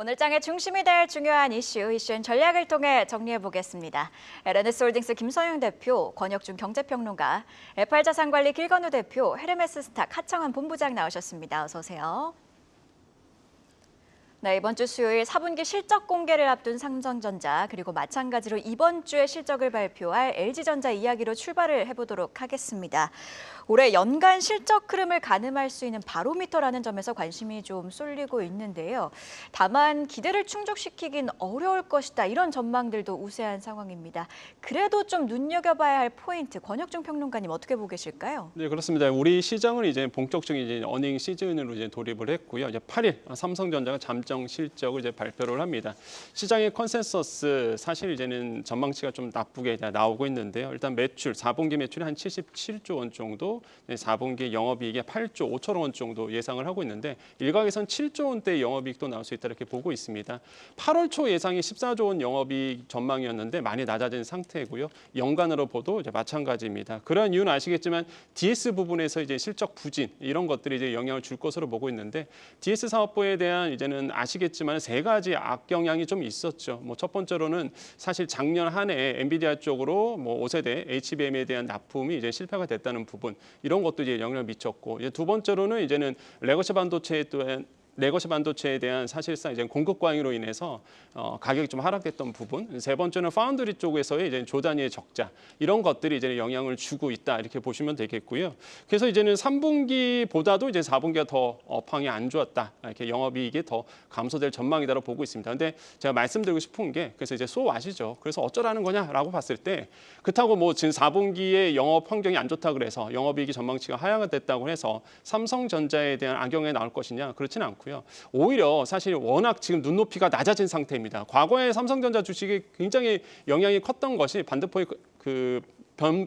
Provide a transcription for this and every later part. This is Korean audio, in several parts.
오늘 장의 중심이 될 중요한 이슈인 전략을 통해 정리해보겠습니다. LNS홀딩스 김선영 대표, 권혁준 경제평론가, FR자산관리 길건우 대표, 헤르메스스탁 하청환 본부장 나오셨습니다. 어서 오세요. 네, 이번 주 수요일 4분기 실적 공개를 앞둔 삼성전자, 그리고 마찬가지로 이번 주에 실적을 발표할 LG전자 이야기로 출발을 해보도록 하겠습니다. 올해 연간 실적 흐름을 가늠할 수 있는 바로미터라는 점에서 관심이 좀 쏠리고 있는데요. 다만 기대를 충족시키긴 어려울 것이다, 이런 전망들도 우세한 상황입니다. 그래도 좀 눈여겨봐야 할 포인트, 권혁중 평론가님 어떻게 보고 계실까요? 네, 그렇습니다. 우리 시장은 이제 본격적인 이제 어닝 시즌으로 이제 돌입을 했고요. 이제 8일 삼성전자가 잠정 실적을 이제 발표를 합니다. 시장의 컨센서스 사실 이제는 전망치가 좀 나쁘게 나오고 있는데요. 일단 매출 4분기 매출이 한 77조 원 정도, 4분기 영업이익이 8조 5천억 원 정도 예상을 하고 있는데 일각에선 7조 원대 영업이익도 나올 수 있다 이렇게 보고 있습니다. 8월 초 예상이 14조 원 영업이익 전망이었는데 많이 낮아진 상태고요. 연간으로 봐도 이제 마찬가지입니다. 그런 이유는 아시겠지만 DS 부분에서 이제 실적 부진 이런 것들이 이제 영향을 줄 것으로 보고 있는데 DS 사업부에 대한 이제는 아시겠지만 세 가지 악영향이 좀 있었죠. 뭐 첫 번째로는 사실 작년 한 해 엔비디아 쪽으로 뭐 5세대 HBM에 대한 납품이 이제 실패가 됐다는 부분 이런 것도 이제 영향을 미쳤고 이제 두 번째로는 이제는 레거시 반도체에 대한 사실상 이제 공급 과잉으로 인해서 가격이 좀 하락됐던 부분, 세 번째는 파운드리 쪽에서의 이제 조 단위의 적자 이런 것들이 이제 영향을 주고 있다 이렇게 보시면 되겠고요. 그래서 이제는 3분기보다도 이제 4분기가 더 업황이 안 좋았다 이렇게 영업이익이 더 감소될 전망이다라고 보고 있습니다. 근데 제가 말씀드리고 싶은 게 그래서 이제 아시죠? 그래서 어쩌라는 거냐라고 봤을 때 그렇다고 뭐 지금 4분기에 영업 환경이 안 좋다 그래서 영업이익이 전망치가 하향이 됐다고 해서 삼성전자에 대한 악영향이 나올 것이냐 그렇지는 않고요. 오히려 사실 워낙 지금 눈높이가 낮아진 상태입니다. 과거에 삼성전자 주식이 굉장히 영향이 컸던 것이 반대포의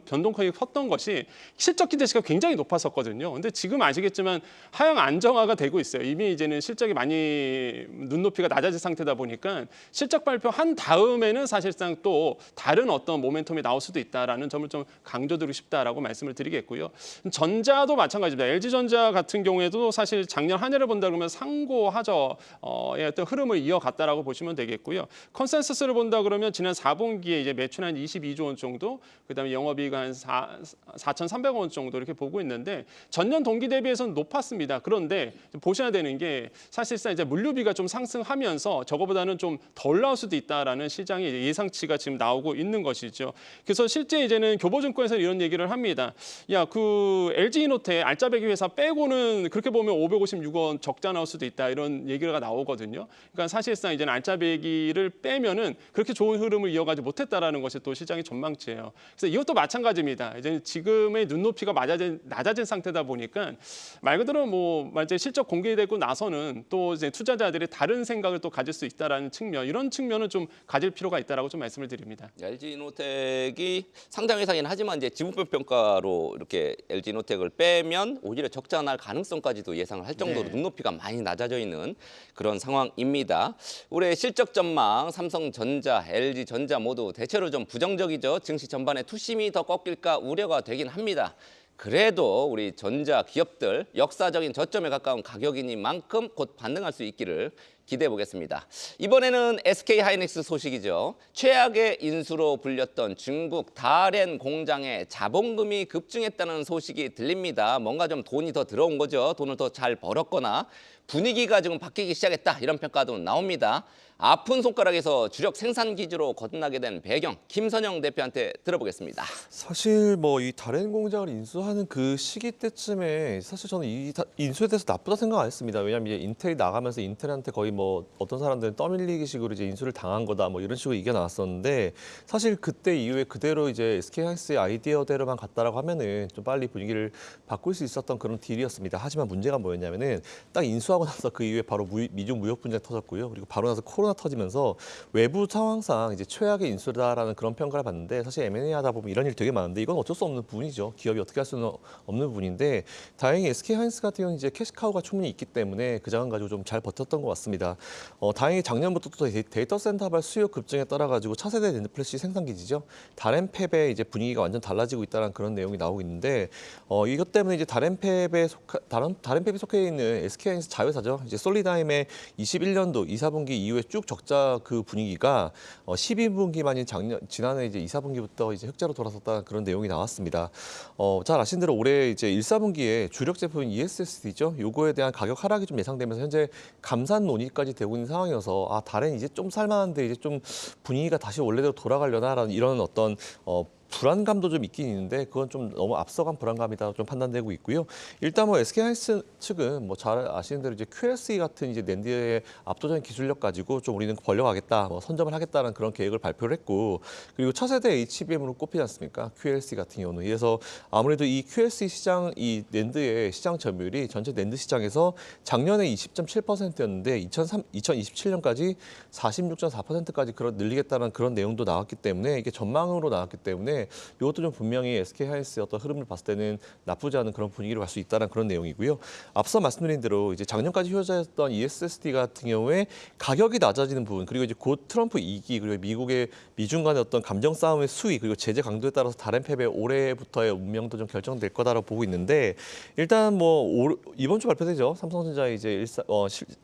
변동폭이 컸던 것이 실적 기대치가 굉장히 높았었거든요. 근데 지금 아시겠지만 하향 안정화가 되고 있어요. 이미 이제는 실적이 많이 눈높이가 낮아진 상태다 보니까 실적 발표한 다음에는 사실상 또 다른 어떤 모멘텀이 나올 수도 있다라는 점을 좀 강조드리고 싶다라고 말씀을 드리겠고요. 전자도 마찬가지입니다. LG전자 같은 경우에도 사실 작년 한 해를 본다 그러면 상고하저의 어떤 흐름을 이어갔다라고 보시면 되겠고요. 컨센서스를 본다 그러면 지난 4분기에 이제 매출 한 22조 원 정도, 그다음에 영업이익 한 4,300억 원 정도 이렇게 보고 있는데 전년 동기 대비해서는 높았습니다. 그런데 보셔야 되는 게 사실상 이제 물류비가 좀 상승하면서 저거보다는 좀 덜 나올 수도 있다라는 시장의 예상치가 지금 나오고 있는 것이죠. 그래서 실제 이제는 교보증권에서 이런 얘기를 합니다. 야, 그 LG이노텍 알짜배기 회사 빼고는 그렇게 보면 556원 적자 나올 수도 있다 이런 얘기가 나오거든요. 그러니까 사실상 이제는 알짜배기를 빼면은 그렇게 좋은 흐름을 이어가지 못했다라는 것이 또 시장의 전망치예요. 그래서 이것도 마찬가지입니다. 이제 지금의 눈높이가 낮아진 상태다 보니까 말 그대로 뭐 이제 실적 공개되고 나서는 또 이제 투자자들이 다른 생각을 또 가질 수 있다라는 측면, 이런 측면은 좀 가질 필요가 있다라고 좀 말씀을 드립니다. LG이노텍이 상장 회사긴 하지만 이제 지분별 평가로 이렇게 LG이노텍을 빼면 오히려 적자 날 가능성까지도 예상을 할 정도로 눈높이가 많이 낮아져 있는 그런 상황입니다. 올해 실적 전망 삼성전자, LG전자 모두 대체로 좀 부정적이죠. 증시 전반에 투심이 더 꺾일까 우려가 되긴 합니다. 그래도 우리 전자 기업들 역사적인 저점에 가까운 가격이니만큼 곧 반등할 수 있기를 기대해 보겠습니다. 이번에는 SK하이닉스 소식이죠. 최악의 인수로 불렸던 중국 다롄 공장에 자본금이 급증했다는 소식이 들립니다. 뭔가 좀 돈이 더 들어온 거죠. 돈을 더 잘 벌었거나 분위기가 지금 바뀌기 시작했다 이런 평가도 나옵니다. 아픈 손가락에서 주력 생산 기지로 거듭나게 된 배경, 김선영 대표한테 들어보겠습니다. 사실 뭐 이 다롄 공장을 인수하는 그 시기 때쯤에 사실 저는 이 인수에 대해서 나쁘다 생각 안 했습니다. 왜냐하면 이제 인텔이 나가면서 인텔한테 거의 뭐 어떤 사람들은 떠밀리기식으로 이제 인수를 당한 거다 뭐 이런 식으로 이겨 나왔었는데 사실 그때 이후에 그대로 이제 SK하이닉스의 아이디어대로만 갔다라고 하면은 좀 빨리 분위기를 바꿀 수 있었던 그런 딜이었습니다. 하지만 문제가 뭐였냐면은 딱 인수하고 나서 그 이후에 바로 미중 무역 분쟁이 터졌고요. 그리고 바로 나서 코로나 사고가 터지면서 외부 상황상 이제 최악의 인수다라는 그런 평가를 받는데 사실 M&A 하다 보면 이런 일 되게 많은데 이건 어쩔 수 없는 부분이죠. 기업이 어떻게 할 수는 없는 부분인데 다행히 SK하이닉스 같은 경우는 이제 캐시카우가 충분히 있기 때문에 그 자원 가지고 좀 잘 버텼던 것 같습니다. 다행히 작년부터 또 데이터 센터발 수요 급증에 따라 가지고 차세대 낸드 플래시 생산 기지죠. 다렌팹의 이제 분위기가 완전 달라지고 있다는 그런 내용이 나오고 있는데 이것 때문에 이제 다렌팹에 속해 있는 SK하이닉스 자회사죠. 이제 솔리다임의 21년도 2, 4분기 이후에 쭉 적자 그 분위기가 12분기만인 지난해 이제 2, 4분기부터 이제 흑자로 돌아섰다는 그런 내용이 나왔습니다. 잘 아신 대로 올해 이제 1, 4분기에 주력 제품인 ESSD죠. 요거에 대한 가격 하락이 좀 예상되면서 현재 감산 논의까지 되고 있는 상황이어서 다른 이제 좀 살만한데 이제 좀 분위기가 다시 원래대로 돌아가려나라는 이런 어떤 불안감도 좀 있긴 있는데 그건 좀 너무 앞서간 불안감이다 좀 판단되고 있고요. 일단 뭐 SK하이닉스 측은 뭐 잘 아시는 대로 이제 QLC 같은 이제 낸드의 압도적인 기술력 가지고 좀 우리는 벌려가겠다, 뭐 선점을 하겠다는 그런 계획을 발표를 했고 그리고 차세대 HBM으로 꼽히지 않습니까? QLC 같은 경우는 그래서 아무래도 이 QLC 시장 이 낸드의 시장 점유율이 전체 낸드 시장에서 작년에 20.7%였는데 2027년까지 46.4%까지 늘리겠다는 그런 내용도 나왔기 때문에 이게 전망으로 나왔기 때문에 이것도 좀 분명히 SK하이닉스의 어떤 흐름을 봤을 때는 나쁘지 않은 그런 분위기로 갈 수 있다는 그런 내용이고요. 앞서 말씀드린 대로 이제 작년까지 효자였던 ESSD 같은 경우에 가격이 낮아지는 부분 그리고 이제 곧 트럼프 2기 그리고 미국의 미중 간의 어떤 감정 싸움의 수위 그리고 제재 강도에 따라서 다렌팹의 올해부터의 운명도 좀 결정될 거다라고 보고 있는데 일단 뭐 이번 주 발표되죠. 삼성전자의 이제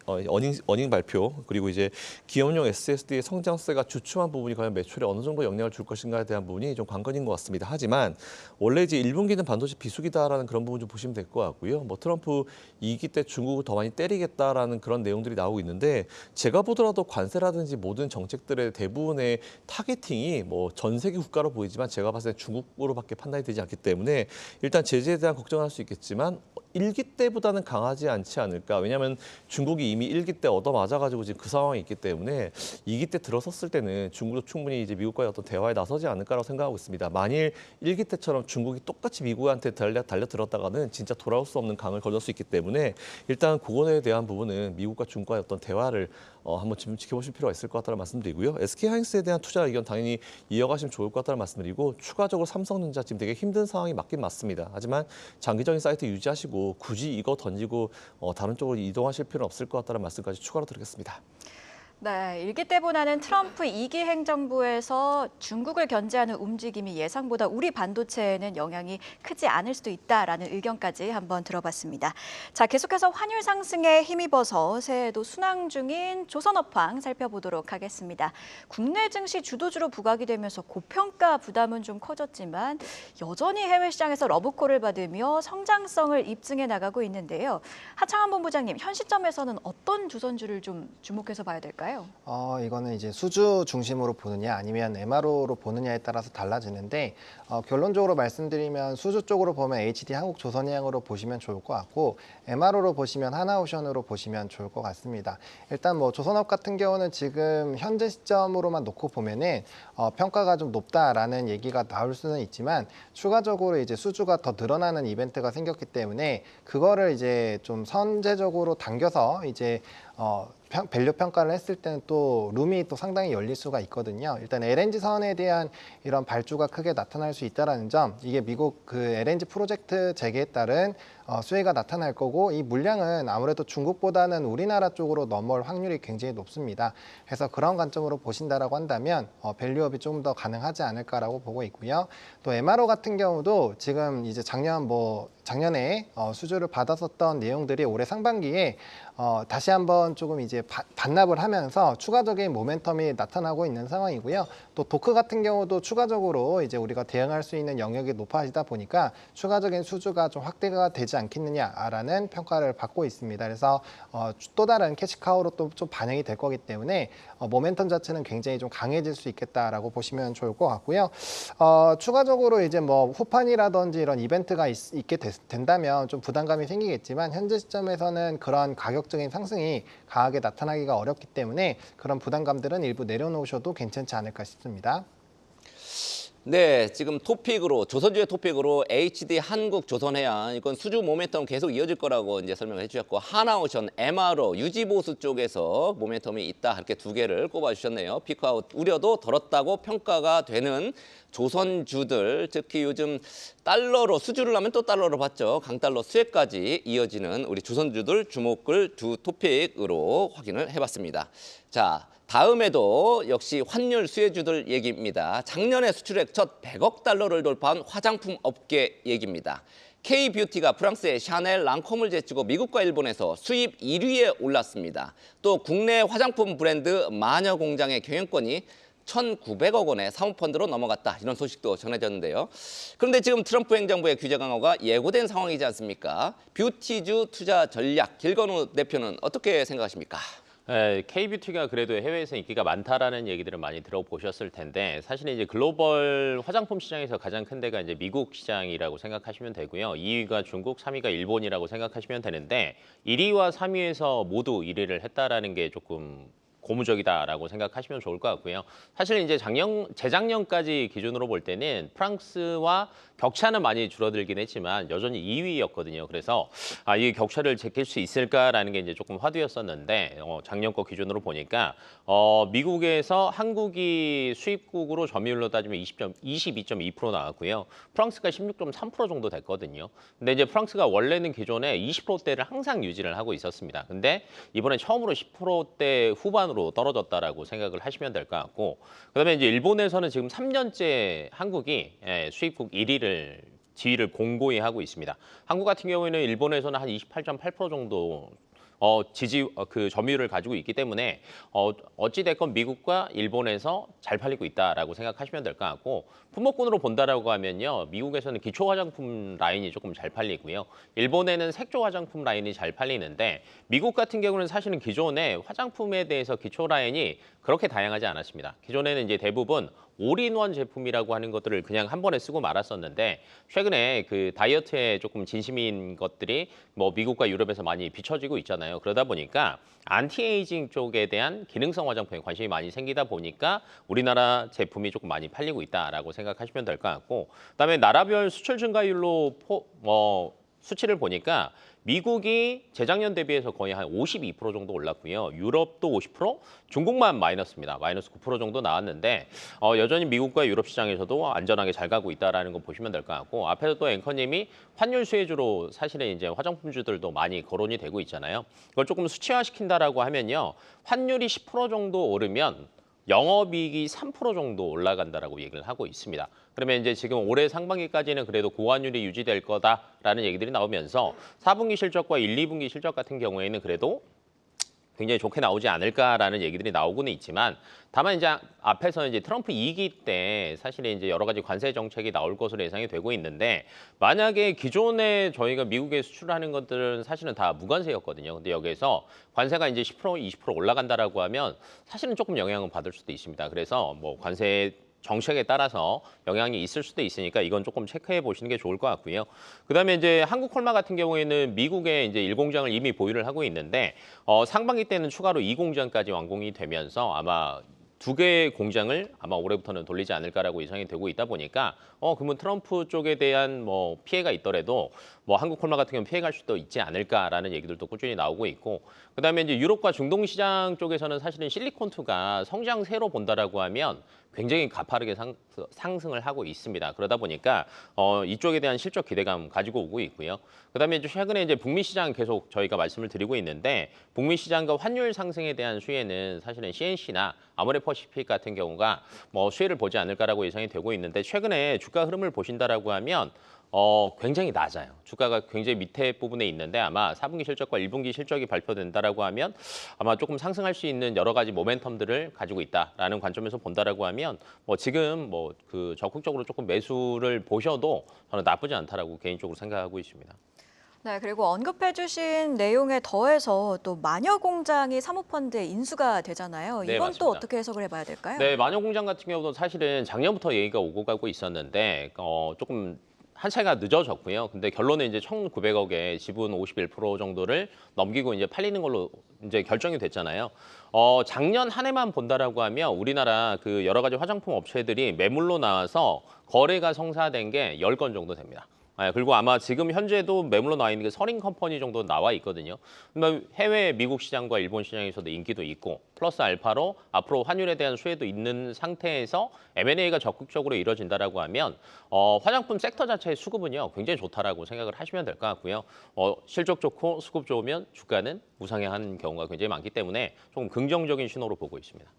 어닝 발표 그리고 이제 기업용 SSD의 성장세가 주춤한 부분이 과연 매출에 어느 정도 영향을 줄 것인가에 대한 부분이 좀 관건인 것 같습니다. 하지만 원래 이제 1분기는 반도체 비수기다라는 그런 부분 좀 보시면 될 것 같고요. 뭐 트럼프 2기 때 중국을 더 많이 때리겠다라는 그런 내용들이 나오고 있는데 제가 보더라도 관세라든지 모든 정책들의 대부분의 타겟팅이 뭐 전 세계 국가로 보이지만 제가 봤을 때 중국으로밖에 판단이 되지 않기 때문에 일단 제재에 대한 걱정을 할 수 있겠지만 1기 때보다는 강하지 않지 않을까. 왜냐하면 중국이 이미 1기 때 얻어맞아가지고 지금 그 상황이 있기 때문에 2기 때 들어섰을 때는 중국도 충분히 이제 미국과의 어떤 대화에 나서지 않을까라고 생각하고 있습니다. 만일 1기 때처럼 중국이 똑같이 미국한테 달려들었다가는 진짜 돌아올 수 없는 강을 거둘 수 있기 때문에 일단 그거에 대한 부분은 미국과 중국과의 어떤 대화를 한번 지켜보실 필요가 있을 것 같다는 말씀드리고요. SK하이닉스에 대한 투자 의견 당연히 이어가시면 좋을 것 같다는 말씀드리고 추가적으로 삼성전자 지금 되게 힘든 상황이 맞긴 맞습니다. 하지만 장기적인 사이트 유지하시고 굳이 이거 던지고 다른 쪽으로 이동하실 필요는 없을 것 같다는 말씀까지 추가로 드리겠습니다. 네, 일기 때보다는 트럼프 2기 행정부에서 중국을 견제하는 움직임이 예상보다 우리 반도체에는 영향이 크지 않을 수도 있다라는 의견까지 한번 들어봤습니다. 자, 계속해서 환율 상승에 힘입어서 새해에도 순항 중인 조선업황 살펴보도록 하겠습니다. 국내 증시 주도주로 부각이 되면서 고평가 부담은 좀 커졌지만 여전히 해외 시장에서 러브콜을 받으며 성장성을 입증해 나가고 있는데요. 하창한 본부장님, 현 시점에서는 어떤 주선주를 좀 주목해서 봐야 될까요? 이거는 이제 수주 중심으로 보느냐 아니면 MRO로 보느냐에 따라서 달라지는데 결론적으로 말씀드리면 수주 쪽으로 보면 HD 한국조선해양으로 보시면 좋을 것 같고 MRO로 보시면 하나오션으로 보시면 좋을 것 같습니다. 일단 뭐 조선업 같은 경우는 지금 현재 시점으로만 놓고 보면은 평가가 좀 높다라는 얘기가 나올 수는 있지만 추가적으로 이제 수주가 더 늘어나는 이벤트가 생겼기 때문에 그거를 이제 좀 선제적으로 당겨서 이제 밸류 평가를 했을 때는 또 룸이 또 상당히 열릴 수가 있거든요. 일단 LNG 선에 대한 이런 발주가 크게 나타날 수 있다는 점, 이게 미국 그 LNG 프로젝트 재개에 따른 수혜가 나타날 거고 이 물량은 아무래도 중국보다는 우리나라 쪽으로 넘어올 확률이 굉장히 높습니다. 그래서 그런 관점으로 보신다라고 한다면 밸류업이 좀 더 가능하지 않을까라고 보고 있고요. 또 MRO 같은 경우도 지금 이제 작년에 수주를 받았었던 내용들이 올해 상반기에 다시 한번 조금 이제 반납을 하면서 추가적인 모멘텀이 나타나고 있는 상황이고요. 또 도크 같은 경우도 추가적으로 이제 우리가 대응할 수 있는 영역이 높아지다 보니까 추가적인 수주가 좀 확대가 되지 않겠느냐라는 평가를 받고 있습니다. 그래서 또 다른 캐시카우로 또 좀 반영이 될 거기 때문에 모멘텀 자체는 굉장히 좀 강해질 수 있겠다라고 보시면 좋을 것 같고요. 추가적으로 이제 뭐 후판이라든지 이런 이벤트가 있게 된다면 좀 부담감이 생기겠지만 현재 시점에서는 그런 가격적인 상승이 강하게 나타나기가 어렵기 때문에 그런 부담감들은 일부 내려놓으셔도 괜찮지 않을까 싶습니다. 네, 지금 토픽으로 조선주의 토픽으로 HD 한국조선해양 이건 수주 모멘텀 계속 이어질 거라고 이제 설명을 해주셨고 하나오션, MRO, 유지보수 쪽에서 모멘텀이 있다 이렇게 두 개를 꼽아주셨네요. 피크아웃 우려도 덜었다고 평가가 되는 조선주들 특히 요즘 달러로 수주를 하면 또 달러로 받죠. 강달러 수혜까지 이어지는 우리 조선주들 주목을 두 토픽으로 확인을 해봤습니다. 자. 다음에도 역시 환율 수혜주들 얘기입니다. 작년에 수출액 첫 100억 달러를 돌파한 화장품 업계 얘기입니다. K뷰티가 프랑스의 샤넬, 랑콤을 제치고 미국과 일본에서 수입 1위에 올랐습니다. 또 국내 화장품 브랜드 마녀공장의 경영권이 1,900억 원의 사모펀드로 넘어갔다. 이런 소식도 전해졌는데요. 그런데 지금 트럼프 행정부의 규제 강화가 예고된 상황이지 않습니까? 뷰티주 투자 전략, 길건우 대표는 어떻게 생각하십니까? K뷰티가 그래도 해외에서 인기가 많다라는 얘기들을 많이 들어보셨을 텐데 사실 이제 글로벌 화장품 시장에서 가장 큰 데가 이제 미국 시장이라고 생각하시면 되고요. 2위가 중국, 3위가 일본이라고 생각하시면 되는데 1위와 3위에서 모두 1위를 했다라는 게 조금 고무적이다라고 생각하시면 좋을 것 같고요. 사실 이제 재작년까지 기준으로 볼 때는 프랑스와 격차는 많이 줄어들긴 했지만 여전히 2위였거든요. 그래서 이 격차를 제낄 수 있을까라는 게 이제 조금 화두였었는데 작년 거 기준으로 보니까 미국에서 한국이 수입국으로 점유율로 따지면 22.2% 나왔고요. 프랑스가 16.3% 정도 됐거든요. 근데 이제 프랑스가 원래는 기존에 20%대를 항상 유지를 하고 있었습니다. 근데 이번에 처음으로 10%대 후반으로 떨어졌다라고 생각을 하시면 될 것 같고, 그다음에 이제 일본에서는 지금 3년째 한국이 수입국 1위를 지위를 공고히 하고 있습니다. 한국 같은 경우에는 일본에서는 한 28.8% 정도 그 점유율을 가지고 있기 때문에 어찌 됐건 미국과 일본에서 잘 팔리고 있다라고 생각하시면 될 것 같고, 품목군으로 본다라고 하면요, 미국에서는 기초 화장품 라인이 조금 잘 팔리고요, 일본에는 색조 화장품 라인이 잘 팔리는데 미국 같은 경우는 사실은 기존에 화장품에 대해서 기초 라인이 그렇게 다양하지 않았습니다. 기존에는 이제 대부분 올인원 제품이라고 하는 것들을 그냥 한 번에 쓰고 말았었는데 최근에 그 다이어트에 조금 진심인 것들이 뭐 미국과 유럽에서 많이 비춰지고 있잖아요. 그러다 보니까 안티에이징 쪽에 대한 기능성 화장품에 관심이 많이 생기다 보니까 우리나라 제품이 조금 많이 팔리고 있다라고 생각하시면 될 것 같고, 그다음에 나라별 수출 증가율로 수치를 보니까 미국이 재작년 대비해서 거의 한 52% 정도 올랐고요. 유럽도 50%, 중국만 마이너스입니다. 마이너스 9% 정도 나왔는데 여전히 미국과 유럽 시장에서도 안전하게 잘 가고 있다라는 거 보시면 될 것 같고, 앞에서 또 앵커님이 환율 수혜주로 사실은 이제 화장품주들도 많이 거론이 되고 있잖아요. 이걸 조금 수치화시킨다라고 하면요, 환율이 10% 정도 오르면 영업이익이 3% 정도 올라간다라고 얘기를 하고 있습니다. 그러면 이제 지금 올해 상반기까지는 그래도 고환율이 유지될 거다라는 얘기들이 나오면서 4분기 실적과 1, 2분기 실적 같은 경우에는 그래도 굉장히 좋게 나오지 않을까라는 얘기들이 나오고는 있지만, 다만 이제 앞에서 이제 트럼프 2기 때 사실은 이제 여러 가지 관세 정책이 나올 것으로 예상이 되고 있는데, 만약에 기존에 저희가 미국에 수출하는 것들은 사실은 다 무관세였거든요. 근데 여기에서 관세가 이제 10%, 20% 올라간다라고 하면 사실은 조금 영향을 받을 수도 있습니다. 그래서 뭐 관세 정책에 따라서 영향이 있을 수도 있으니까 이건 조금 체크해 보시는 게 좋을 것 같고요. 그다음에 이제 한국 콜마 같은 경우에는 미국에 이제 1공장을 이미 보유를 하고 있는데 상반기 때는 추가로 2공장까지 완공이 되면서 아마 2개의 공장을 아마 올해부터는 돌리지 않을까라고 예상이 되고 있다 보니까 그러면 트럼프 쪽에 대한 뭐 피해가 있더라도 뭐 한국 콜마 같은 경우는 피해갈 수도 있지 않을까라는 얘기들도 꾸준히 나오고 있고, 그다음에 이제 유럽과 중동 시장 쪽에서는 사실은 실리콘2가 성장세로 본다라고 하면 굉장히 가파르게 상승을 하고 있습니다. 그러다 보니까 이쪽에 대한 실적 기대감 가지고 오고 있고요. 그다음에 이제 최근에 이제 북미 시장 계속 저희가 말씀을 드리고 있는데, 북미 시장과 환율 상승에 대한 수혜는 사실은 CNC나 아모레퍼시픽 같은 경우가 뭐 수혜를 보지 않을까라고 예상이 되고 있는데, 최근에 주가 흐름을 보신다라고 하면 굉장히 낮아요. 주가가 굉장히 밑에 부분에 있는데 아마 4분기 실적과 1분기 실적이 발표된다라고 하면 아마 조금 상승할 수 있는 여러 가지 모멘텀들을 가지고 있다라는 관점에서 본다라고 하면 뭐 지금 뭐 그 적극적으로 조금 매수를 보셔도 저는 나쁘지 않다라고 개인적으로 생각하고 있습니다. 네, 그리고 언급해 주신 내용에 더해서 또 마녀공장이 사모펀드에 인수가 되잖아요. 네, 이건 또 맞습니다. 어떻게 해석을 해봐야 될까요? 네, 마녀공장 같은 경우도 사실은 작년부터 얘기가 오고 가고 있었는데 조금 한 차례가 늦어졌고요. 근데 결론은 이제 1,900억의 지분 51% 정도를 넘기고 이제 팔리는 걸로 이제 결정이 됐잖아요. 작년 한 해만 본다라고 하면 우리나라 그 여러 가지 화장품 업체들이 매물로 나와서 거래가 성사된 게 10건 정도 됩니다. 그리고 아마 지금 현재도 매물로 나와 있는 게 서린 컴퍼니 정도 나와 있거든요. 해외 미국 시장과 일본 시장에서도 인기도 있고 플러스 알파로 앞으로 환율에 대한 수혜도 있는 상태에서 M&A가 적극적으로 이뤄진다라고 하면 화장품 섹터 자체의 수급은요 굉장히 좋다라고 생각을 하시면 될 것 같고요. 실적 좋고 수급 좋으면 주가는 우상향하는 경우가 굉장히 많기 때문에 조금 긍정적인 신호로 보고 있습니다.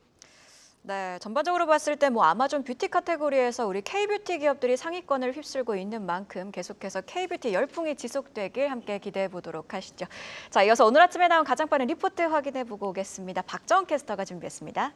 네, 전반적으로 봤을 때 뭐 아마존 뷰티 카테고리에서 우리 K뷰티 기업들이 상위권을 휩쓸고 있는 만큼 계속해서 K뷰티 열풍이 지속되길 함께 기대해 보도록 하시죠. 자, 이어서 오늘 아침에 나온 가장 빠른 리포트 확인해 보고 오겠습니다. 박정은 캐스터가 준비했습니다.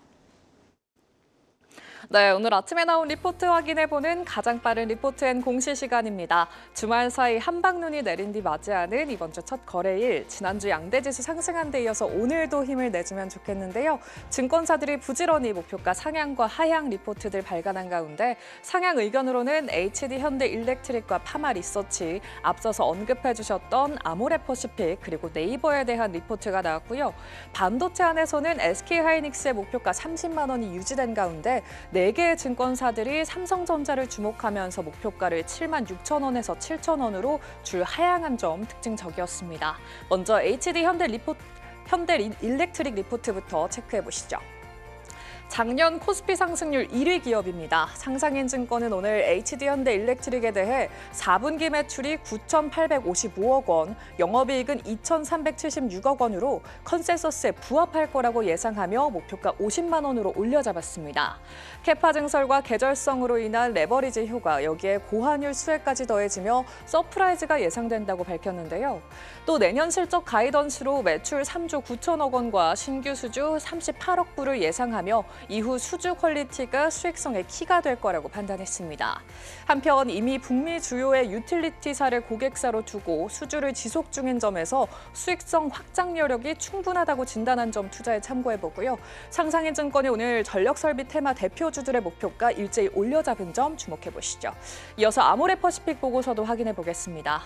네, 오늘 아침에 나온 리포트 확인해보는 가장 빠른 리포트앤 공시 시간입니다. 주말 사이 한방눈이 내린 뒤 맞이하는 이번 주 첫 거래일, 지난주 양대지수 상승한 데 이어서 오늘도 힘을 내주면 좋겠는데요. 증권사들이 부지런히 목표가 상향과 하향 리포트들 발간한 가운데 상향 의견으로는 HD 현대 일렉트릭과 파마 리서치, 앞서서 언급해 주셨던 아모레퍼시픽 그리고 네이버에 대한 리포트가 나왔고요. 반도체 안에서는 SK하이닉스의 목표가 30만 원이 유지된 가운데 4개의 증권사들이 삼성전자를 주목하면서 목표가를 7만 6천 원에서 7천 원으로 줄 하향한 점 특징적이었습니다. 먼저 HD 현대 일렉트릭 리포트부터 체크해 보시죠. 작년 코스피 상승률 1위 기업입니다. 상장인 증권은 오늘 HD 현대 일렉트릭에 대해 4분기 매출이 9,855억 원, 영업이익은 2,376억 원으로 컨센서스에 부합할 거라고 예상하며 목표가 50만 원으로 올려잡았습니다. 캐파 증설과 계절성으로 인한 레버리지 효과, 여기에 고환율 수혜까지 더해지며 서프라이즈가 예상된다고 밝혔는데요. 또 내년 실적 가이던스로 매출 3조 9천억 원과 신규 수주 38억 불을 예상하며 이후 수주 퀄리티가 수익성의 키가 될 거라고 판단했습니다. 한편 이미 북미 주요의 유틸리티사를 고객사로 두고 수주를 지속 중인 점에서 수익성 확장 여력이 충분하다고 진단한 점 투자에 참고해보고요. 상상인 증권이 오늘 전력설비 테마 대표주들의 목표가 일제히 올려잡은 점 주목해보시죠. 이어서 아모레퍼시픽 보고서도 확인해보겠습니다.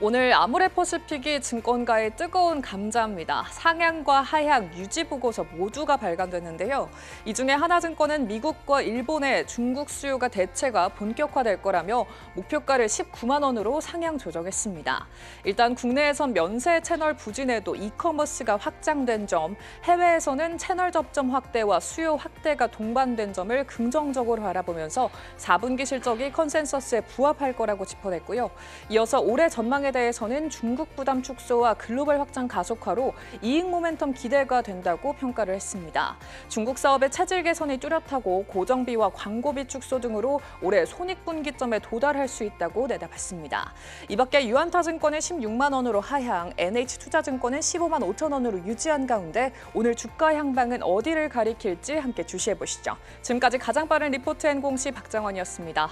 오늘 아모레퍼시픽이 증권가의 뜨거운 감자입니다. 상향과 하향, 유지 보고서 모두가 발간됐는데요. 이 중에 하나증권은 미국과 일본의 중국 수요가 대체가 본격화될 거라며 목표가를 19만 원으로 상향 조정했습니다. 일단 국내에선 면세 채널 부진에도 이커머스가 확장된 점, 해외에서는 채널 접점 확대와 수요 확대가 동반된 점을 긍정적으로 바라보면서 4분기 실적이 컨센서스에 부합할 거라고 짚어냈고요. 이어서 올해 전망에 대해서는 중국 부담 축소와 글로벌 확장 가속화로 이익 모멘텀 기대가 된다고 평가를 했습니다. 중국 사업의 체질 개선이 뚜렷하고 고정비와 광고비 축소 등으로 올해 손익분기점에 도달할 수 있다고 내다봤습니다. 이 밖에 유한타증권은 16만 원으로 하향, NH투자증권은 15만 5천 원으로 유지한 가운데 오늘 주가 향방은 어디를 가리킬지 함께 주시해보시죠. 지금까지 가장 빠른 리포트앤공시 박정원이었습니다.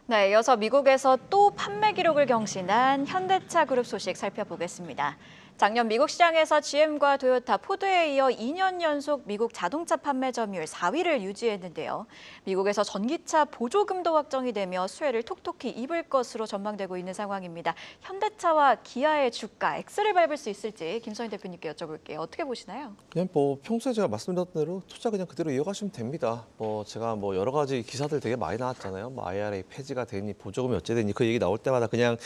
네, 이어서 미국에서 또 판매 기록을 경신한 현대차 그룹 소식 살펴보겠습니다. 작년 미국 시장에서 GM과 토요타, 포드에 이어 2년 연속 미국 자동차 판매 점유율 4위를 유지했는데요. 미국에서 전기차 보조금도 확정이 되며 수혜를 톡톡히 입을 것으로 전망되고 있는 상황입니다. 현대차와 기아의 주가, X를 밟을 수 있을지 김선희 대표님께 여쭤볼게요. 어떻게 보시나요? 그냥 평소에 제가 말씀드렸던 대로 투자 그냥 그대로 이어가시면 됩니다. 제가 여러 가지 기사들 되게 많이 나왔잖아요. IRA 폐지가 되니 보조금이 어찌되니 그 얘기 나올 때마다 그냥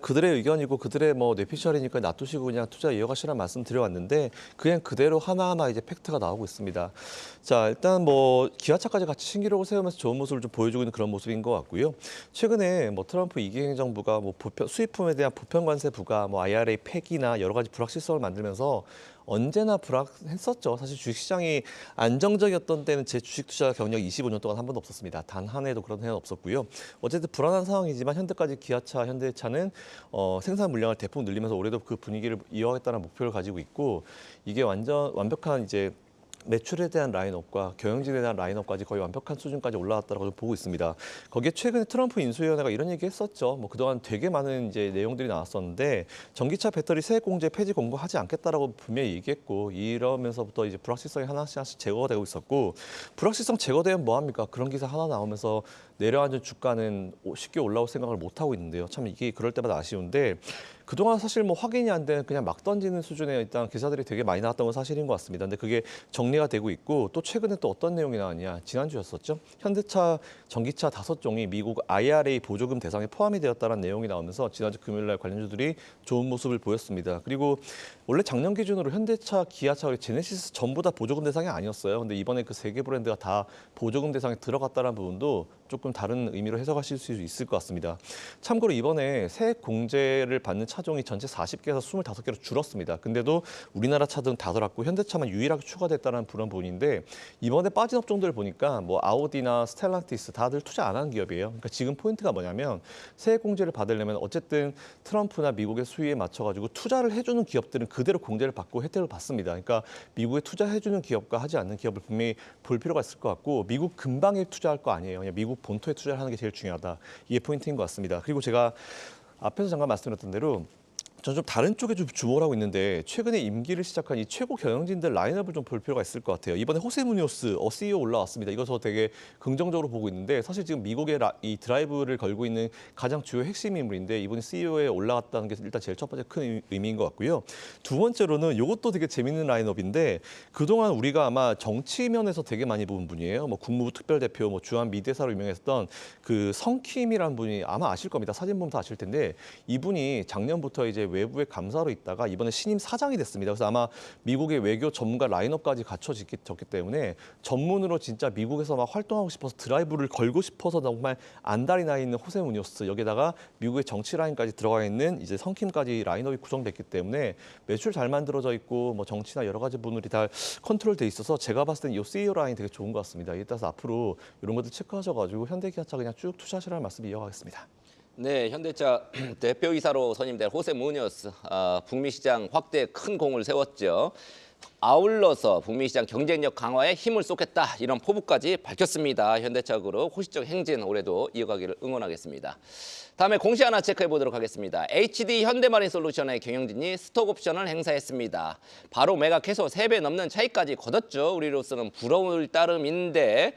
그들의 의견이고 그들의 뇌피셜이니까 놔두시고 그냥 투자 이어가시라는 말씀 드려왔는데 그냥 그대로 하나하나 이제 팩트가 나오고 있습니다. 자, 일단 기아차까지 같이 신기록을 세우면서 좋은 모습을 좀 보여주고 있는 그런 모습인 것 같고요. 최근에 트럼프 2기 행정부가 수입품에 대한 보편 관세 부과, IRA 폐기나 여러 가지 불확실성을 만들면서 언제나 불확했었죠. 사실 주식시장이 안정적이었던 때는 제 주식 투자 경력 25년 동안 한 번도 없었습니다. 단 한 해도 그런 해는 없었고요. 어쨌든 불안한 상황이지만 현재까지 기아차, 현대차는 생산 물량을 대폭 늘리면서 올해도 그 분위기를 이어가겠다는 목표를 가지고 있고 이게 완벽한 이제 매출에 대한 라인업과 경영진에 대한 라인업까지 거의 완벽한 수준까지 올라왔다고 보고 있습니다. 거기에 최근에 트럼프 인수위원회가 이런 얘기했었죠. 뭐 그동안 되게 많은 이제 내용들이 나왔었는데 전기차 배터리 세액 공제 폐지 공부하지 않겠다라고 분명히 얘기했고 이러면서부터 이제 불확실성이 하나씩 제거가 되고 있었고 불확실성 제거되면 뭐 합니까? 그런 기사 하나 나오면서 내려앉은 주가는 쉽게 올라올 생각을 못 하고 있는데요. 참 이게 그럴 때마다 아쉬운데. 그동안 사실 뭐 확인이 안 된 그냥 막 던지는 수준의 일단 기사들이 되게 많이 나왔던 건 사실인 것 같습니다. 근데 그게 정리가 되고 있고 또 최근에 또 어떤 내용이 나왔냐. 지난주였었죠. 현대차 전기차 5종이 미국 IRA 보조금 대상에 포함이 되었다는 내용이 나오면서 지난주 금요일 날 관련주들이 좋은 모습을 보였습니다. 그리고 원래 작년 기준으로 현대차, 기아차, 제네시스 전부 다 보조금 대상이 아니었어요. 근데 이번에 그 3개 브랜드가 다 보조금 대상에 들어갔다는 부분도 조금 다른 의미로 해석하실 수 있을 것 같습니다. 참고로 이번에 세액 공제를 받는 차종이 전체 40개에서 25개로 줄었습니다. 근데도 우리나라 차등 다 들어갔고 현대차만 유일하게 추가됐다는 그런 부분인데 이번에 빠진 업종들 보니까 뭐 아우디나 스텔란티스 다들 투자 안 한 기업이에요. 그러니까 지금 포인트가 뭐냐면 세액 공제를 받으려면 어쨌든 트럼프나 미국의 수위에 맞춰가지고 투자를 해주는 기업들은 그대로 공제를 받고 혜택을 받습니다. 그러니까 미국에 투자해주는 기업과 하지 않는 기업을 분명히 볼 필요가 있을 것 같고 미국 근방에 투자할 거 아니에요. 그냥 미국 본토에 투자를 하는 게 제일 중요하다. 이게 포인트인 것 같습니다. 그리고 제가 앞에서 잠깐 말씀드렸던 대로 저는 좀 다른 쪽에 좀 주목을 하고 있는데 최근에 임기를 시작한 이 최고 경영진들 라인업을 좀 볼 필요가 있을 것 같아요. 이번에 호세 무뇨스 CEO 올라왔습니다. 이거 저 되게 긍정적으로 보고 있는데 사실 지금 미국의 이 드라이브를 걸고 있는 가장 주요 핵심 인물인데 이번에 CEO에 올라갔다는 게 일단 제일 첫 번째 큰 의미인 것 같고요. 두 번째로는 이것도 되게 재밌는 라인업인데 그동안 우리가 아마 정치 면에서 되게 많이 본 분이에요. 뭐 국무부 특별대표, 뭐 주한 미대사로 유명했던 그 성킴이라는 분이 아마 아실 겁니다. 사진 보면 다 아실 텐데 이분이 작년부터 이제 외부의 감사로 있다가 이번에 신임 사장이 됐습니다. 그래서 아마 미국의 외교 전문가 라인업까지 갖춰졌기 때문에 전문으로 진짜 미국에서 막 활동하고 싶어서 드라이브를 걸고 싶어서 정말 안달이 나 있는 호세 무뇨스 여기다가 미국의 정치 라인까지 들어가 있는 이제 성킴까지 라인업이 구성됐기 때문에 매출 잘 만들어져 있고 뭐 정치나 여러 가지 부분들이 다 컨트롤돼 있어서 제가 봤을 때는 이 CEO 라인 되게 좋은 것 같습니다. 이에 따라서 앞으로 이런 것들 체크하셔가지고 현대기아차 그냥 쭉 투자하시라는 말씀 이어가겠습니다. 네, 현대차 대표이사로 선임된 호세 무뇨스, 북미 시장 확대에 큰 공을 세웠죠. 아울러서 북미 시장 경쟁력 강화에 힘을 쏟겠다 이런 포부까지 밝혔습니다. 현대차 그룹 호시적 행진 올해도 이어가기를 응원하겠습니다. 다음에 공시 하나 체크해 보도록 하겠습니다. HD 현대마린솔루션의 경영진이 스톡옵션을 행사했습니다. 바로 매각해서 3배 넘는 차이까지 거뒀죠. 우리로서는 부러울 따름인데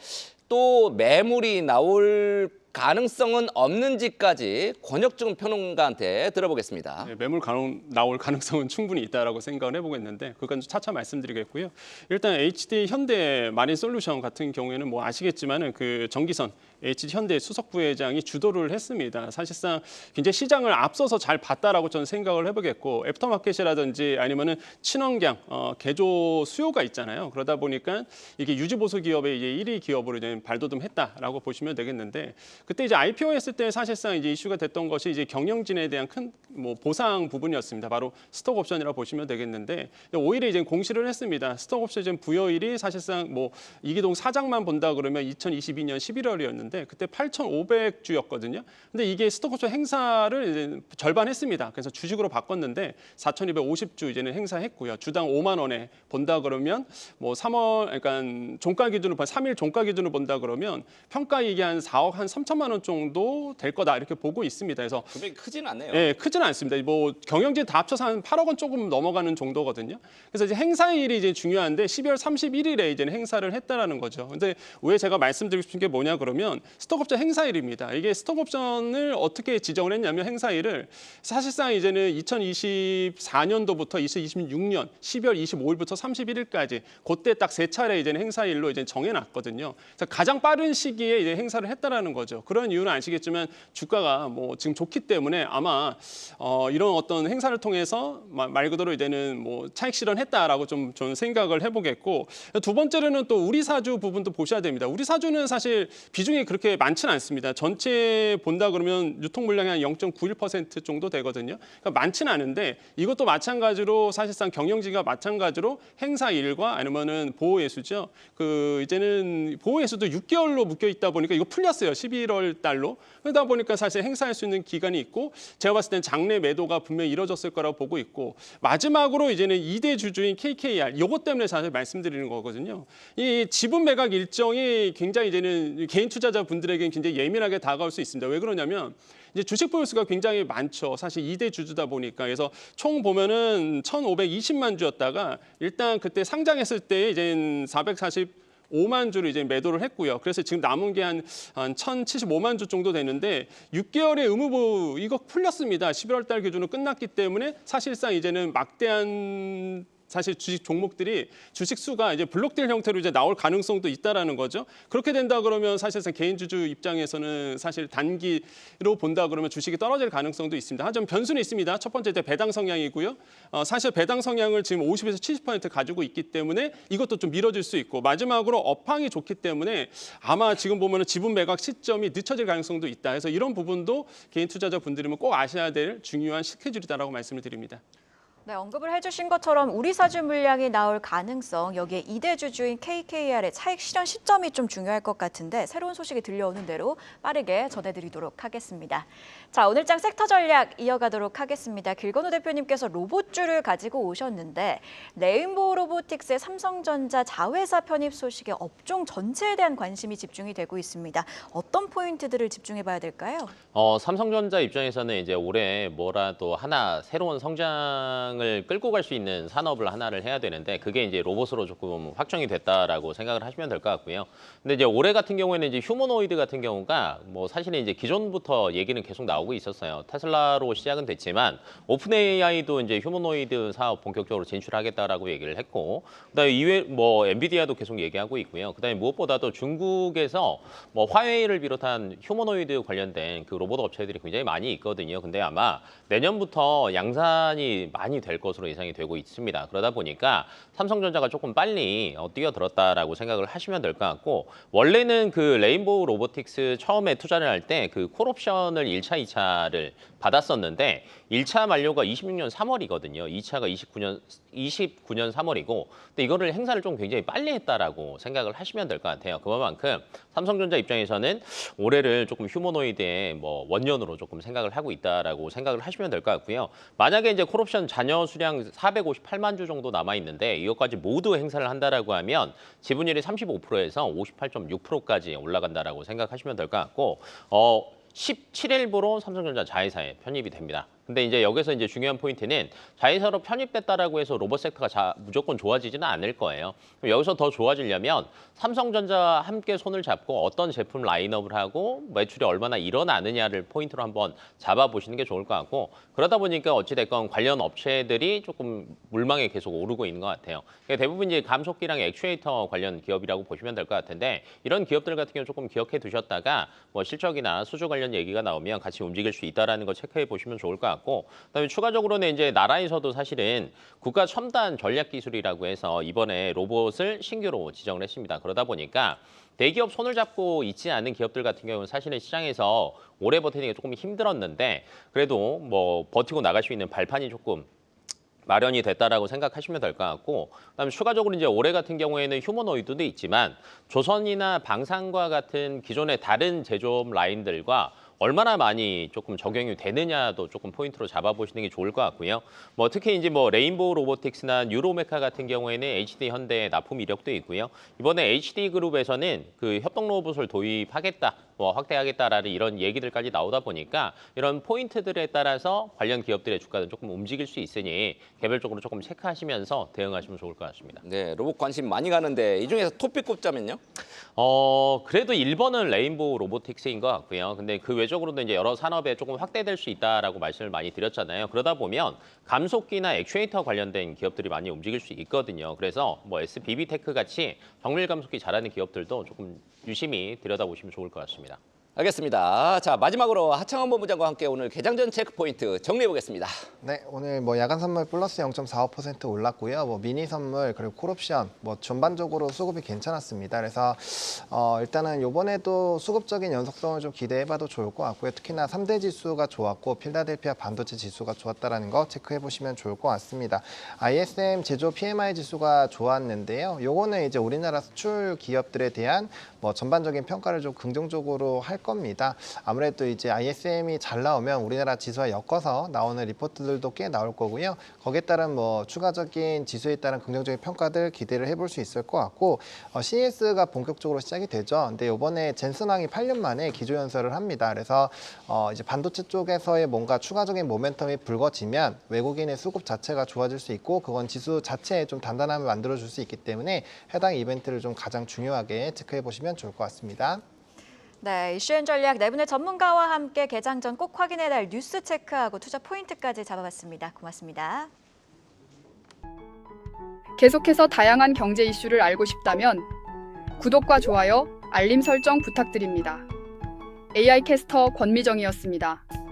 또 매물이 나올 가능성은 없는지까지 권혁중 평론가한테 들어보겠습니다. 네, 매물 나올 가능성은 충분히 있다라고 생각을 해보겠는데 그건 차차 말씀드리겠고요. 일단 HD 현대 마린 솔루션 같은 경우에는 뭐 아시겠지만은 그 정기선 HD 현대 수석 부회장이 주도를 했습니다. 사실상 굉장히 시장을 앞서서 잘 봤다라고 저는 생각을 해보겠고 애프터마켓이라든지 아니면은 친환경 개조 수요가 있잖아요. 그러다 보니까 이게 유지보수 기업의 이제 1위 기업으로 이제 발돋움했다라고 보시면 되겠는데. 그때 이제 IPO 했을 때 사실상 이제 이슈가 됐던 것이 이제 경영진에 대한 큰 뭐 보상 부분이었습니다. 바로 스톡 옵션이라고 보시면 되겠는데 오히려 이제 공시를 했습니다. 스톡 옵션 부여일이 사실상 뭐 이기동 사장만 본다 그러면 2022년 11월이었는데 그때 8,500주였거든요. 근데 이게 스톡 옵션 행사를 이제 절반 했습니다. 그래서 주식으로 바꿨는데 4,250주 이제는 행사했고요. 주당 5만 원에 본다 그러면 뭐 3월 그러니까 종가 기준으로 3일 종가 기준으로 본다 그러면 평가 이익이 한 4억 한 3천만 원 정도 될 거다 이렇게 보고 있습니다. 그래서 금액이 크지는 않네요. 네, 크지는 않습니다. 뭐 경영진 다 합쳐서 한 8억 원 조금 넘어가는 정도거든요. 그래서 이제 행사일이 이제 중요한데 12월 31일에 이제 행사를 했다라는 거죠. 근데 왜 제가 말씀드리고 싶은 게 뭐냐 그러면 스톡옵션 행사일입니다. 이게 스톡옵션을 어떻게 지정을 했냐면 행사일을 사실상 이제는 2024년도부터 2026년 12월 25일부터 31일까지 그때 딱 3차례 이제는 행사일로 이제 정해놨거든요. 그래서 가장 빠른 시기에 이제 행사를 했다라는 거죠. 그런 이유는 아시겠지만 주가가 뭐 지금 좋기 때문에 아마 이런 어떤 행사를 통해서 말 그대로 이제는 뭐 차익 실현했다라고 좀 저는 생각을 해보겠고 두 번째로는 또 우리 사주 부분도 보셔야 됩니다. 우리 사주는 사실 비중이 그렇게 많지는 않습니다. 전체 본다 그러면 유통 물량이 한 0.91% 정도 되거든요. 그러니까 많지는 않은데 이것도 마찬가지로 사실상 경영진과 마찬가지로 행사일과 아니면은 보호예수죠. 그 이제는 보호예수도 6개월로 묶여 있다 보니까 이거 풀렸어요. 12월 11월 달로 그러다 보니까 사실 행사할 수 있는 기간이 있고 제가 봤을 땐 장내 매도가 분명히 이뤄졌을 거라고 보고 있고 마지막으로 이제는 2대 주주인 KKR 이것 때문에 사실 말씀드리는 거거든요. 이 지분 매각 일정이 굉장히 이제는 개인 투자자분들에게는 굉장히 예민하게 다가올 수 있습니다. 왜 그러냐면 이제 주식 보유수가 굉장히 많죠. 사실 2대 주주다 보니까. 그래서 총 보면은 1,520만 주였다가 일단 그때 상장했을 때 이제 445만 주를 이제 매도를 했고요. 그래서 지금 남은 게 한 1,075만 주 정도 되는데 6개월의 의무보유 이거 풀렸습니다. 11월 달 기준으로 끝났기 때문에 사실상 이제는 막대한 사실 주식 종목들이 주식 수가 이제 블록딜 형태로 이제 나올 가능성도 있다라는 거죠. 그렇게 된다 그러면 사실상 개인 주주 입장에서는 사실 단기로 본다 그러면 주식이 떨어질 가능성도 있습니다. 하지만 변수는 있습니다. 첫 번째 배당 성향이고요. 사실 배당 성향을 지금 50에서 70% 가지고 있기 때문에 이것도 좀 미뤄질 수 있고 마지막으로 업황이 좋기 때문에 아마 지금 보면은 지분 매각 시점이 늦춰질 가능성도 있다. 그래서 이런 부분도 개인 투자자 분들이면 꼭 아셔야 될 중요한 스케줄이다라고 말씀을 드립니다. 네, 언급을 해주신 것처럼 우리사주 물량이 나올 가능성, 여기에 2대 주주인 KKR의 차익 실현 시점이 좀 중요할 것 같은데 새로운 소식이 들려오는 대로 빠르게 전해드리도록 하겠습니다. 자, 오늘장 섹터 전략 이어가도록 하겠습니다. 길건우 대표님께서 로봇주를 가지고 오셨는데 레인보우 로보틱스의 삼성전자 자회사 편입 소식에 업종 전체에 대한 관심이 집중이 되고 있습니다. 어떤 포인트들을 집중해봐야 될까요? 삼성전자 입장에서는 이제 올해 뭐라도 하나 새로운 성장을 끌고 갈 수 있는 산업을 하나를 해야 되는데 그게 이제 로봇으로 조금 확정이 됐다라고 생각을 하시면 될 것 같고요. 근데 이제 올해 같은 경우에는 이제 휴머노이드 같은 경우가 뭐 사실은 이제 기존부터 얘기는 계속 나오고 있었어요. 테슬라로 시작은 됐지만 오픈 AI도 이제 휴머노이드 사업 본격적으로 진출하겠다라고 얘기를 했고, 그다음에 이외 뭐 엔비디아도 계속 얘기하고 있고요. 그다음에 무엇보다도 중국에서 뭐 화웨이를 비롯한 휴머노이드 관련된 그 로봇 업체들이 굉장히 많이 있거든요. 근데 아마 내년부터 양산이 많이 될 것으로 예상이 되고 있습니다. 그러다 보니까 삼성전자가 조금 빨리 뛰어들었다라고 생각을 하시면 될 것 같고, 원래는 그 레인보우 로보틱스 처음에 투자를 할 때 그 콜옵션을 1차, 2차를 받았었는데 1차 만료가 26년 3월이거든요. 2차가 29년 3월이고, 근데 이거를 행사를 좀 굉장히 빨리 했다라고 생각을 하시면 될 것 같아요. 그만큼 삼성전자 입장에서는 올해를 조금 휴머노이드의 뭐 원년으로 조금 생각을 하고 있다라고 생각을 하시면 될 것 같고요. 만약에 이제 콜옵션 잔여 수량 458만 주 정도 남아 있는데 이것까지 모두 행사를 한다라고 하면 지분율이 35%에서 58.6%까지 올라간다라고 생각하시면 될 것 같고, 17일부로 삼성전자 자회사에 편입이 됩니다. 근데 이제 여기서 이제 중요한 포인트는 자회사로 편입됐다라고 해서 로봇 섹터가 무조건 좋아지지는 않을 거예요. 그럼 여기서 더 좋아지려면 삼성전자와 함께 손을 잡고 어떤 제품 라인업을 하고 매출이 얼마나 일어나느냐를 포인트로 한번 잡아보시는 게 좋을 것 같고, 그러다 보니까 어찌됐건 관련 업체들이 조금 물망에 계속 오르고 있는 것 같아요. 그러니까 대부분 이제 감속기랑 액추에이터 관련 기업이라고 보시면 될 것 같은데, 이런 기업들 같은 경우 조금 기억해 두셨다가 뭐 실적이나 수주 관련 얘기가 나오면 같이 움직일 수 있다라는 거 체크해 보시면 좋을 것 같고, 그다음에 추가적으로는 이제 나라에서도 사실은 국가 첨단 전략 기술이라고 해서 이번에 로봇을 신규로 지정을 했습니다. 그러다 보니까 대기업 손을 잡고 있지 않은 기업들 같은 경우는 사실은 시장에서 오래 버티는 게 조금 힘들었는데 그래도 뭐 버티고 나갈 수 있는 발판이 조금 마련이 됐다라고 생각하시면 될 것 같고, 그다음에 추가적으로 이제 올해 같은 경우에는 휴머노이드도 있지만 조선이나 방산과 같은 기존의 다른 제조업 라인들과 얼마나 많이 조금 적용이 되느냐도 조금 포인트로 잡아보시는 게 좋을 것 같고요. 뭐 특히 이제 뭐 레인보우 로보틱스나 뉴로메카 같은 경우에는 HD 현대의 납품 이력도 있고요. 이번에 HD 그룹에서는 그 협동 로봇을 도입하겠다, 뭐 확대하겠다라는 이런 얘기들까지 나오다 보니까 이런 포인트들에 따라서 관련 기업들의 주가는 조금 움직일 수 있으니 개별적으로 조금 체크하시면서 대응하시면 좋을 것 같습니다. 네, 로봇 관심 많이 가는데 이 중에서 토픽 꼽자면요? 그래도 1번은 레인보우 로보틱스인 것 같고요. 근데 그 외적으로도 이제 여러 산업에 조금 확대될 수 있다라고 말씀을 많이 드렸잖아요. 그러다 보면 감속기나 액추에이터 관련된 기업들이 많이 움직일 수 있거든요. 그래서 뭐 SBB테크 같이 정밀 감속기 잘하는 기업들도 조금 유심히 들여다보시면 좋을 것 같습니다. 알겠습니다. 자, 마지막으로 하창원 본부장과 함께 오늘 개장전 체크 포인트 정리해 보겠습니다. 네, 오늘 뭐 야간 선물 플러스 0.45% 올랐고요. 뭐 미니 선물 그리고 콜옵션 뭐 전반적으로 수급이 괜찮았습니다. 그래서 일단은 이번에도 수급적인 연속성을 좀 기대해봐도 좋을 것 같고요. 특히나 3대 지수가 좋았고 필라델피아 반도체 지수가 좋았다라는 거 체크해 보시면 좋을 것 같습니다. ISM 제조 PMI 지수가 좋았는데요. 요거는 이제 우리나라 수출 기업들에 대한 뭐 전반적인 평가를 좀 긍정적으로 할 겁니다. 아무래도 이제 ISM이 잘 나오면 우리나라 지수와 엮어서 나오는 리포트들도 꽤 나올 거고요. 거기에 따른 뭐 추가적인 지수에 따른 긍정적인 평가들 기대를 해볼 수 있을 것 같고 CES가 본격적으로 시작이 되죠. 근데 이번에 젠슨왕이 8년 만에 기조연설을 합니다. 그래서 이제 반도체 쪽에서의 뭔가 추가적인 모멘텀이 불거지면 외국인의 수급 자체가 좋아질 수 있고 그건 지수 자체에 좀 단단함을 만들어줄 수 있기 때문에 해당 이벤트를 좀 가장 중요하게 체크해 보시면 좋을 것 같습니다. 네, 이슈앤 전략 네 분의 전문가와 함께 개장 전 꼭 확인해야 할 뉴스 체크하고 투자 포인트까지 잡아봤습니다. 고맙습니다. 계속해서 다양한 경제 이슈를 알고 싶다면 구독과 좋아요, 알림 설정 부탁드립니다. AI 캐스터 권미정이었습니다.